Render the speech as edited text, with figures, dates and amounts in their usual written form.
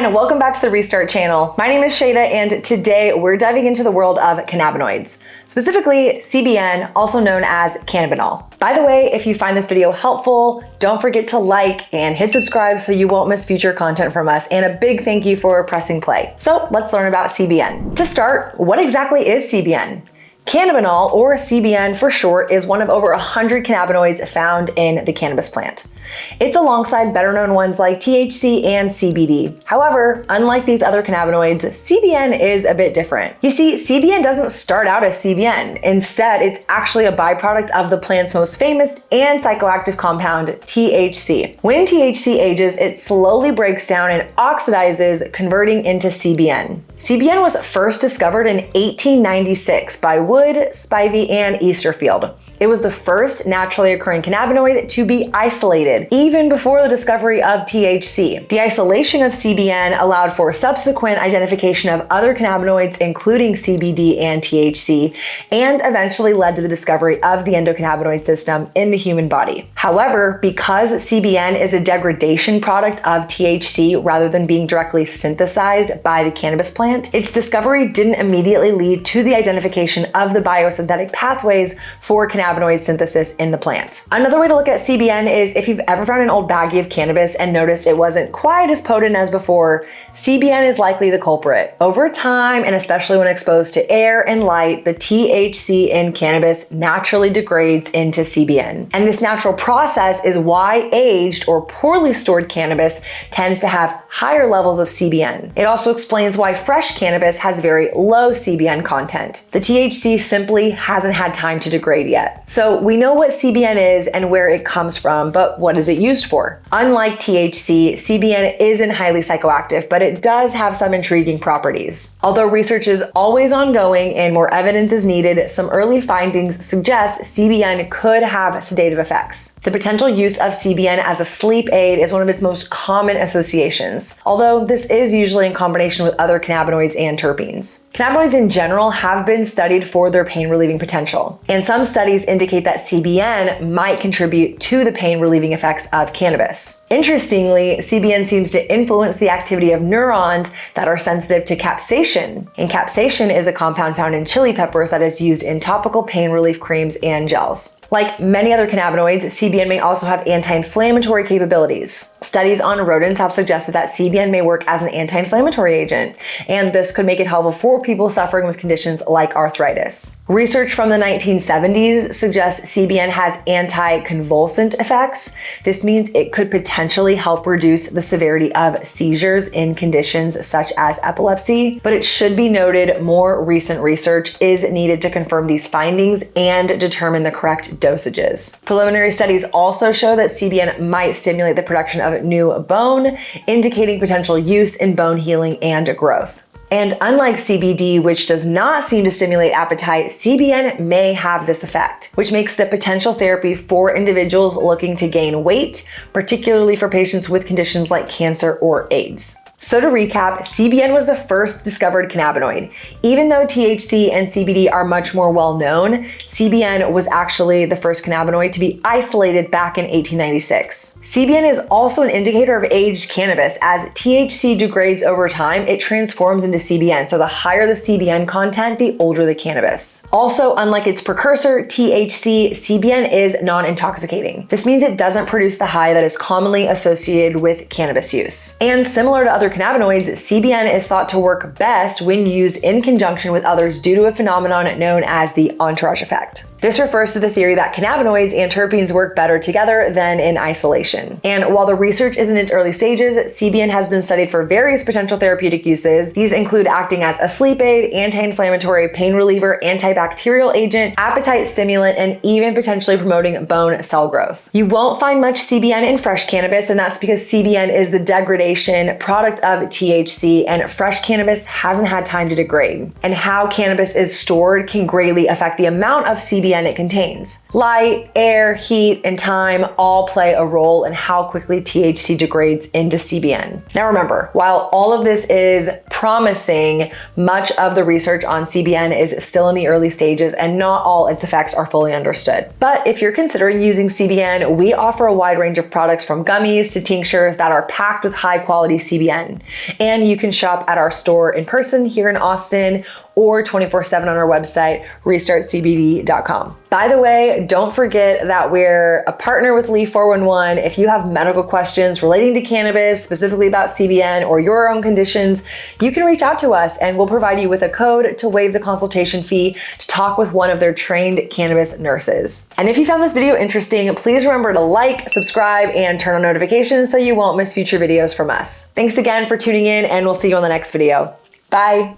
and welcome back to the Restart channel. My name is Shada, and today we're diving into the world of cannabinoids, specifically CBN, also known as Cannabinol. By the way, if you find this video helpful, don't forget to like and hit subscribe so you won't miss future content from us, and a big thank you for pressing play. So let's learn about CBN. To start, what exactly is CBN? Cannabinol, or CBN for short, is one of over 100 cannabinoids found in the cannabis plant. It's alongside better known ones like THC and CBD. However, unlike these other cannabinoids, CBN is a bit different. You see, CBN doesn't start out as CBN. Instead, it's actually a byproduct of the plant's most famous and psychoactive compound, THC. When THC ages, it slowly breaks down and oxidizes, converting into CBN. CBN was first discovered in 1896 by Wood, Spivey, and Easterfield. It was the first naturally occurring cannabinoid to be isolated, even before the discovery of THC. The isolation of CBN allowed for subsequent identification of other cannabinoids, including CBD and THC, and eventually led to the discovery of the endocannabinoid system in the human body. However, because CBN is a degradation product of THC rather than being directly synthesized by the cannabis plant, its discovery didn't immediately lead to the identification of the biosynthetic pathways for cannabinoid synthesis in the plant. Another way to look at CBN is if you've ever found an old baggie of cannabis and noticed it wasn't quite as potent as before, CBN is likely the culprit. Over time, and especially when exposed to air and light, the THC in cannabis naturally degrades into CBN. And this natural process is why aged or poorly stored cannabis tends to have higher levels of CBN. It also explains why fresh cannabis has very low CBN content. The THC simply hasn't had time to degrade yet. So we know what CBN is and where it comes from, but what is it used for? Unlike THC, CBN isn't highly psychoactive, but it does have some intriguing properties. Although research is always ongoing and more evidence is needed, some early findings suggest CBN could have sedative effects. The potential use of CBN as a sleep aid is one of its most common associations, although this is usually in combination with other cannabinoids and terpenes. Cannabinoids in general have been studied for their pain relieving potential, and some studies indicate that CBN might contribute to the pain relieving effects of cannabis. Interestingly, CBN seems to influence the activity of neurons that are sensitive to capsaicin. And capsaicin is a compound found in chili peppers that is used in topical pain relief creams and gels. Like many other cannabinoids, CBN may also have anti-inflammatory capabilities. Studies on rodents have suggested that CBN may work as an anti-inflammatory agent, and this could make it helpful for people suffering with conditions like arthritis. Research from the 1970s suggests CBN has anti-convulsant effects. This means it could potentially help reduce the severity of seizures in conditions such as epilepsy, but it should be noted more recent research is needed to confirm these findings and determine the correct dosages. Preliminary studies also show that CBN might stimulate the production of new bone, indicating potential use in bone healing and growth. And unlike CBD, which does not seem to stimulate appetite, CBN may have this effect, which makes it a potential therapy for individuals looking to gain weight, particularly for patients with conditions like cancer or AIDS. So to recap, CBN was the first discovered cannabinoid. Even though THC and CBD are much more well known, CBN was actually the first cannabinoid to be isolated back in 1896. CBN is also an indicator of aged cannabis. As THC degrades over time, it transforms into CBN. So the higher the CBN content, the older the cannabis. Also, unlike its precursor, THC, CBN is non-intoxicating. This means it doesn't produce the high that is commonly associated with cannabis use. And similar to other cannabinoids, CBN is thought to work best when used in conjunction with others due to a phenomenon known as the entourage effect. This refers to the theory that cannabinoids and terpenes work better together than in isolation. And while the research is in its early stages, CBN has been studied for various potential therapeutic uses. These include acting as a sleep aid, anti-inflammatory, pain reliever, antibacterial agent, appetite stimulant, and even potentially promoting bone cell growth. You won't find much CBN in fresh cannabis, and that's because CBN is the degradation product of THC, and fresh cannabis hasn't had time to degrade. And how cannabis is stored can greatly affect the amount of CBN CBN it contains. Light, air, heat, and time all play a role in how quickly THC degrades into CBN. Now remember, while all of this is promising, much of the research on CBN is still in the early stages and not all its effects are fully understood. But if you're considering using CBN, we offer a wide range of products from gummies to tinctures that are packed with high quality CBN. And you can shop at our store in person here in Austin or 24/7 on our website, restartcbd.com. By the way, don't forget that we're a partner with Leaf 411. If you have medical questions relating to cannabis, specifically about CBN or your own conditions, you can reach out to us and we'll provide you with a code to waive the consultation fee to talk with one of their trained cannabis nurses. And if you found this video interesting, please remember to like, subscribe, and turn on notifications so you won't miss future videos from us. Thanks again for tuning in, and we'll see you on the next video. Bye.